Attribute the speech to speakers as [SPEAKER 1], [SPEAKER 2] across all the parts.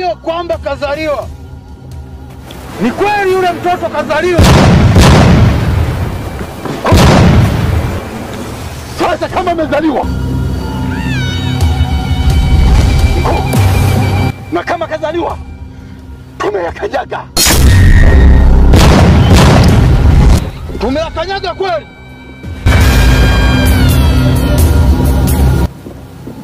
[SPEAKER 1] sio kwamba kazaliwa. Ni kweli yule mtoto kazaliwa. Sasa kama amezaliwa na kama kazaliwa, tumeyakanyaga. Tumeyakanyaga kweli.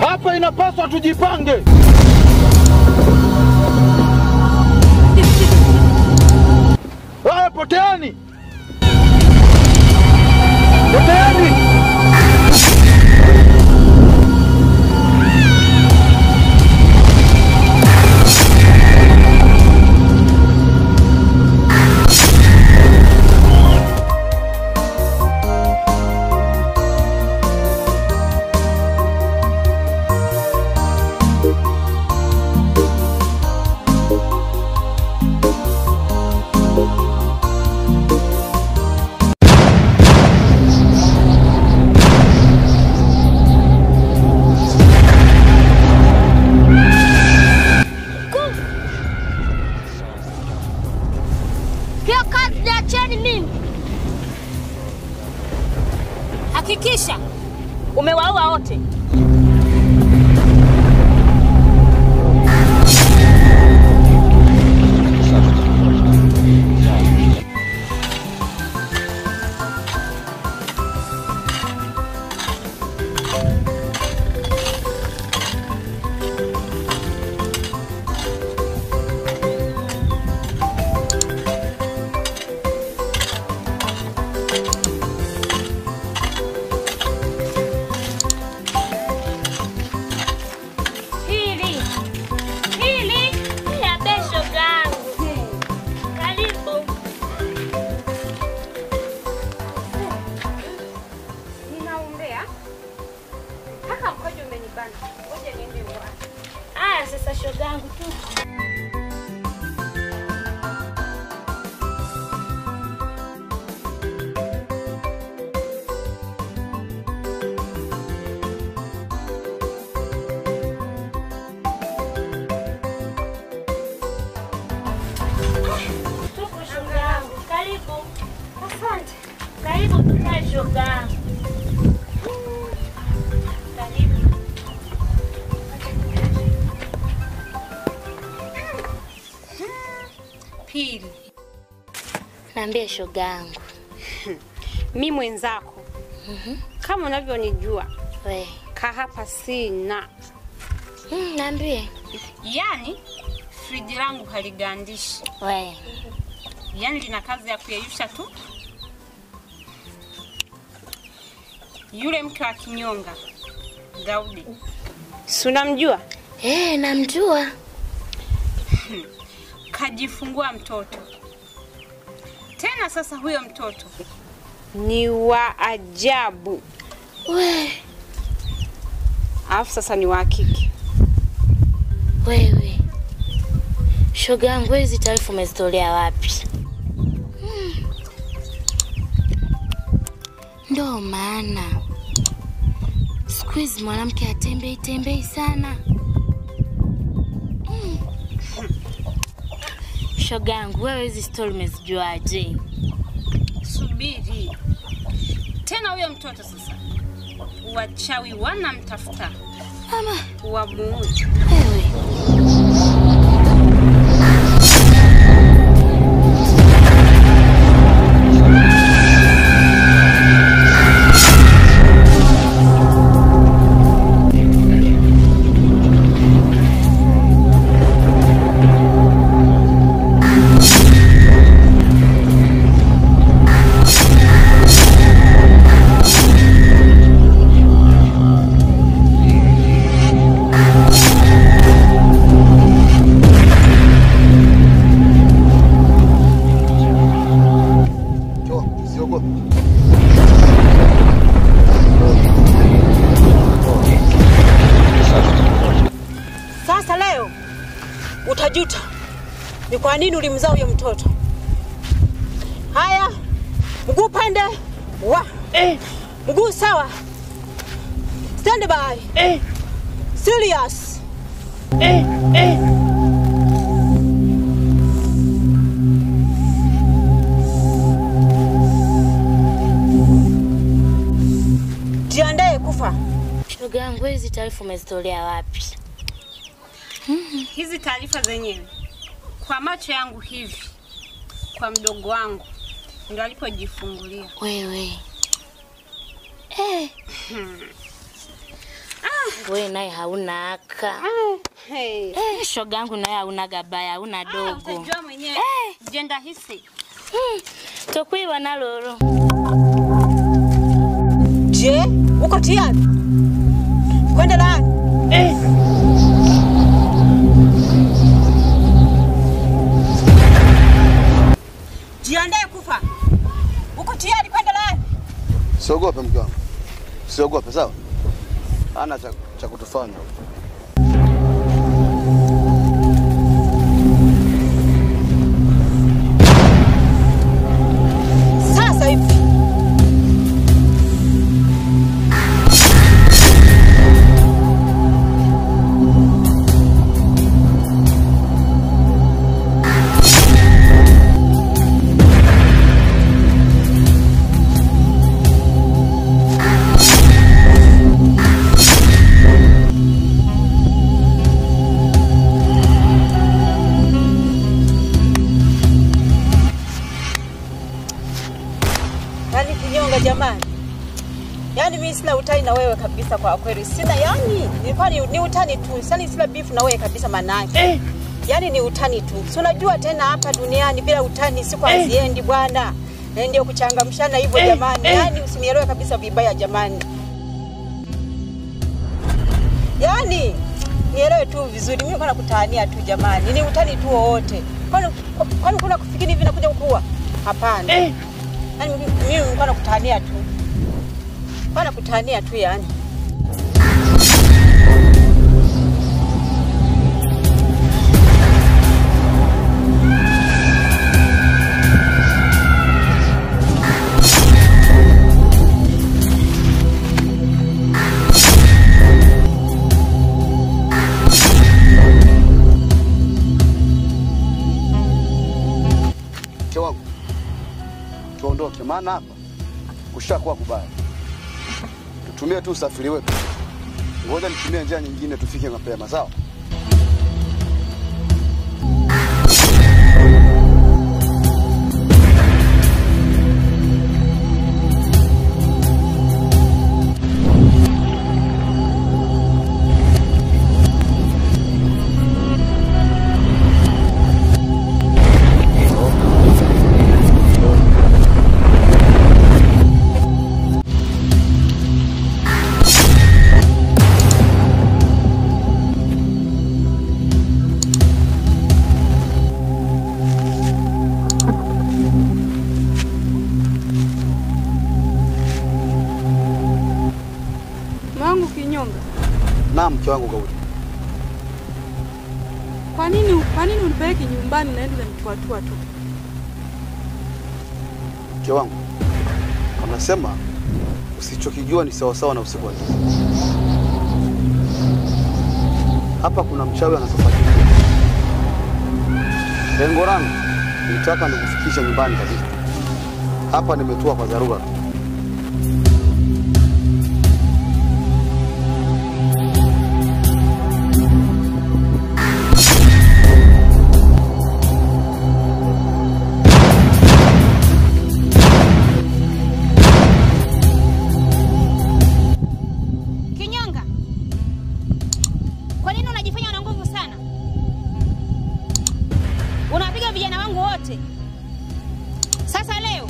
[SPEAKER 1] Hapa inapaswa tujipange. Haya, poteani. Poteani.
[SPEAKER 2] Hakikisha umewaua wote. Sasa shogangu tu. Tuko shogangu, karibu. Asante. Karibu tukae shogangu.
[SPEAKER 3] Pili.
[SPEAKER 2] Naambia shogangu.
[SPEAKER 3] Mimi mwenzako. Kama unavyonijua.
[SPEAKER 2] We.
[SPEAKER 3] Kaa hapa sina.
[SPEAKER 2] Naambie.
[SPEAKER 3] Yaani friji langu haligandishi.
[SPEAKER 2] We.
[SPEAKER 3] Yaani lina kazi ya kuyeyusha tu. Yule mke wa kinyonga Gaudi. Si unamjua?
[SPEAKER 2] Namjua.
[SPEAKER 3] Kajifungua mtoto. Tena sasa huyo mtoto ni wa ajabu.
[SPEAKER 2] We.
[SPEAKER 3] Alafu sasa ni wa kike.
[SPEAKER 2] Wewe. Shogangu, hizi taarifa umezitolea wapi? Ndo maana siku hizi mwanamke atembei sana. Shogangu, wewe hizi story umezijuaje?
[SPEAKER 3] Subiri. Tena huyo mtoto sasa wachawi wanamtafuta.
[SPEAKER 2] Mama,
[SPEAKER 3] wamuue.
[SPEAKER 2] Wewe.
[SPEAKER 4] Sasa leo utajuta ni kwa nini ulimzaa huyo mtoto. Haya, mguu pande. Mguu sawa. Stand by. Serious.
[SPEAKER 2] hizi taarifa umezitolea wapi?
[SPEAKER 3] Hizi taarifa zenyewe kwa macho yangu hivi, kwa mdogo wangu ndo alipojifungulia.
[SPEAKER 2] Wewe. Wewe naye hauna aka. Shoga yangu naye hauna gabaya, hauna dogo.
[SPEAKER 3] Utajua mwenyewe. Jenda hisi.
[SPEAKER 2] Tokuiwa na lolo.
[SPEAKER 4] Je, uko tayari? Kwenda ndani. Jiandae kufa. Uko tayari kwenda ndani?
[SPEAKER 5] Siogope mke wangu. Siogope, sawa? Ana cha kutufanya.
[SPEAKER 4] Sasa hivi. Jamani. Yaani mimi sina utani na wewe kabisa kwa kweli. Sina yani, nilikuwa ni utani tu. Sasa sina beef na wewe kabisa manake. Yaani ni utani tu. Si unajua tena hapa duniani bila utani siku haziendi bwana. Na ndio kuchangamshana hivyo jamani. Yaani usinielewe kabisa vibaya jamani. Yaani nielewe tu vizuri. Mimi niko nakutania tu jamani. Ni utani tu wote. Kwani kuna kufikiri hivi nakuja kukuwa? Hapana. Yaani mimi niko nakutania tu. Bana kutania tu yani.
[SPEAKER 5] Kiwangu. Tuondoke maana hapa kushakuwa kubaya. Tutumie tu usafiri wetu. Ngoja nitumie njia nyingine tufike mapema, sawa? Naam, mke wangu Gaudi.
[SPEAKER 6] Kwa nini unipeleke nyumbani na ndio unituatua tu?
[SPEAKER 5] Mke wangu. Anasema usichokijua ni sawa sawa na usiku wa giza. Hapa kuna mchawi anatufuatilia. Lengo langu nitaka nikufikisha nyumbani kabisa. Hapa nimetua kwa dharura.
[SPEAKER 3] Sasa leo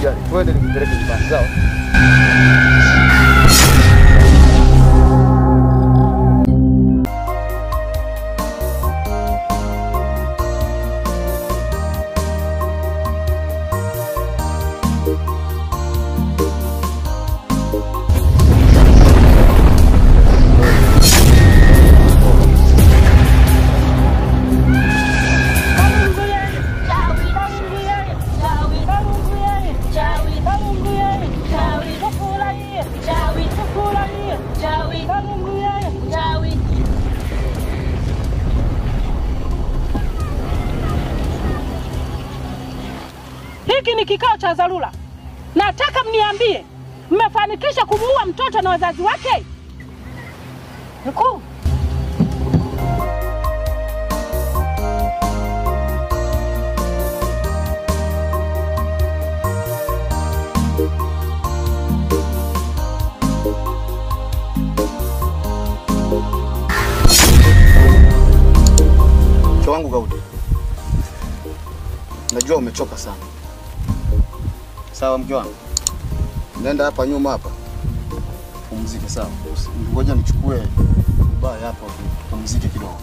[SPEAKER 5] Usijali, twende nikupeleke nyumbani, sawa?
[SPEAKER 6] Hiki ni kikao cha dharura. Nataka mniambie, mmefanikisha kumuua mtoto na wazazi wake? Mkuu.
[SPEAKER 5] Mke wangu Gaudi, najua umechoka sana. Sawa mke wangu, nenda hapa nyuma hapa pumzike, sawa? Ngoja nichukue ubaya hapa pumzike kidogo.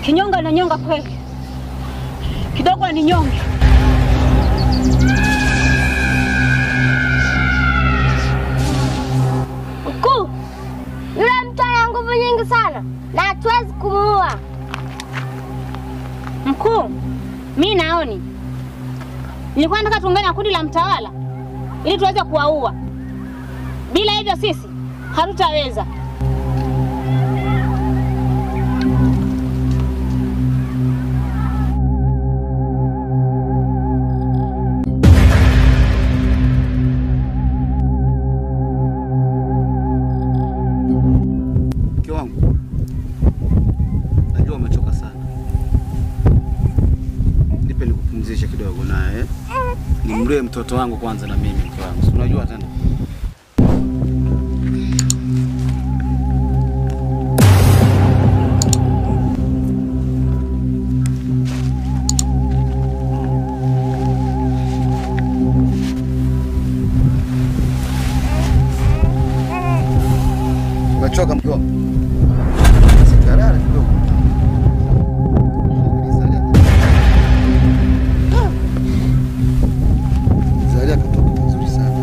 [SPEAKER 4] Kinyonga na nyonga kweli. Kidogo ni nyonge.
[SPEAKER 7] Mkuu, yule mtu ana nguvu nyingi sana na hatuwezi kumuua.
[SPEAKER 2] Mkuu, mimi naoni nilikuwa nataka tuungane na kundi la mtawala ili tuweze kuwaua. Bila hivyo sisi hatutaweza.
[SPEAKER 5] Mke wangu, najua umechoka sana. Nipe nikupumzishe kidogo naye. Nimlee mtoto wangu kwanza na mimi mke wangu. Unajua tena. Umechoka mke wangu? Sikarara kidogo. Zalia katoka vizuri sana.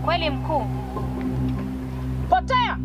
[SPEAKER 2] Kweli mkuu.
[SPEAKER 6] Potea.